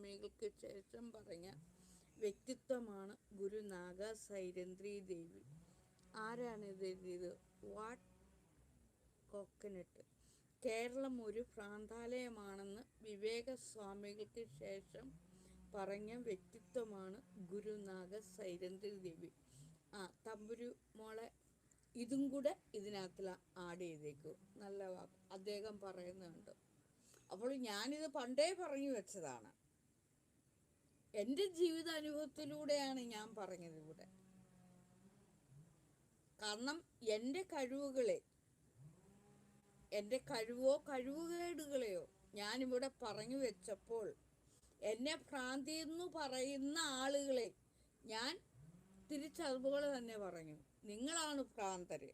സ്വാമികൾക്ക് ശേഷം പറഞ്ഞ വ്യക്തിത്വമാണ് ഗുരു നാഗ സൈരന്ദ്രി ദേവി. ആരാണിത് എഴുതിയത്? What coconut. കേരളം ഒരു ഭ്രാന്താലയമാണെന്ന് വിവേക സ്വാമികൾക്ക് ശേഷം പറഞ്ഞ വ്യക്തിത്വമാണ് ഗുരുനാഗ സൈരന്ദ്രി ദേവി. തമ്പുരു മോളെ ഇതും കൂടെ ഇതിനകത്തിൽ ആഡ് ചെയ്തേക്കൂ. നല്ല വാക്ക് അദ്ദേഹം പറയുന്നുണ്ട്. അപ്പോൾ ഞാനിത് പണ്ടേ പറഞ്ഞു വെച്ചതാണ്. എൻ്റെ ജീവിതാനുഭവത്തിലൂടെയാണ് ഞാൻ പറഞ്ഞത് ഇവിടെ. കാരണം എൻ്റെ കഴിവുകേടുകളെയോ ഞാനിവിടെ പറഞ്ഞു വെച്ചപ്പോൾ എന്നെ ഭ്രാന്തി എന്ന് പറയുന്ന ആളുകളെ ഞാൻ തിരിച്ചതുപോലെ തന്നെ പറഞ്ഞു, നിങ്ങളാണ് ഭ്രാന്തര്.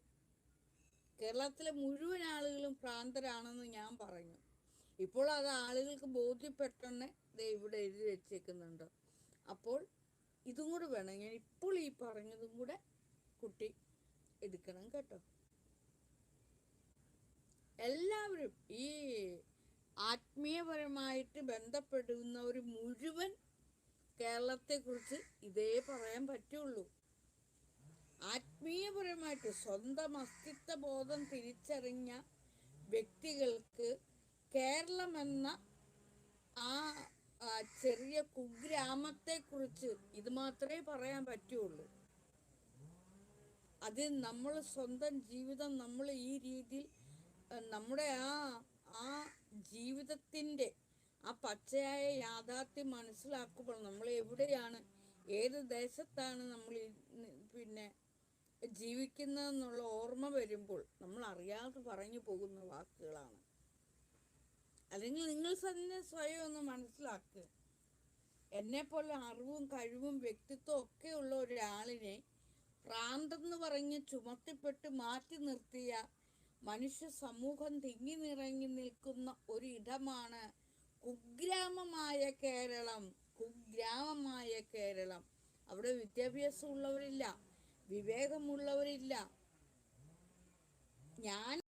കേരളത്തിലെ മുഴുവൻ ആളുകളും ഭ്രാന്തരാണെന്ന് ഞാൻ പറഞ്ഞു. ഇപ്പോൾ അത് ആളുകൾക്ക് ബോധ്യപ്പെട്ടെന്ന് ഇവിടെ എഴുതി വെച്ചേക്കുന്നുണ്ട്. അപ്പോൾ ഇതും കൂടെ വേണം, ഞാൻ ഇപ്പോൾ ഈ പറഞ്ഞതും കൂടെ കുട്ടി എടുക്കണം കേട്ടോ. എല്ലാവരും ഈ ആത്മീയപരമായിട്ട് ബന്ധപ്പെടുന്നവർ മുഴുവൻ കേരളത്തെക്കുറിച്ച് ഇതേ പറയാൻ പറ്റുള്ളൂ. ആത്മീയപരമായിട്ട് സ്വന്തം അസ്തിത്വ ബോധം തിരിച്ചറിഞ്ഞ വ്യക്തികൾക്ക് കേരളം എന്ന ആ ചെറിയ കുഗ്രാമത്തെക്കുറിച്ച് ഇത് മാത്രമേ പറയാൻ പറ്റുള്ളൂ. അത് നമ്മൾ സ്വന്തം ജീവിതം നമ്മൾ ഈ രീതിയിൽ നമ്മുടെ ആ ജീവിതത്തിൻ്റെ ആ പച്ചയായ യാഥാർത്ഥ്യം മനസ്സിലാക്കുമ്പോൾ നമ്മൾ എവിടെയാണ്, ഏത് ദേശത്താണ് നമ്മൾ പിന്നെ ജീവിക്കുന്നതെന്നുള്ള ഓർമ്മ വരുമ്പോൾ നമ്മൾ അറിയാതെ പറഞ്ഞു പോകുന്ന വാക്കുകളാണ്. അല്ലെങ്കിൽ നിങ്ങൾ തന്നെ സ്വയം ഒന്ന് മനസ്സിലാക്കുക. എന്നെപ്പോലെ അറിവും കഴിവും വ്യക്തിത്വം ഒക്കെ ഉള്ള ഒരാളിനെ ഭ്രാന്തെന്ന് പറഞ്ഞ് ചുമത്തിപ്പെട്ട് മാറ്റി നിർത്തിയ മനുഷ്യ സമൂഹം തിങ്ങി നിറങ്ങി നിൽക്കുന്ന ഒരിടമാണ് കുഗ്രാമമായ കേരളം. അവിടെ വിദ്യാഭ്യാസം ഉള്ളവരില്ല, വിവേകമുള്ളവരില്ല. ഞാൻ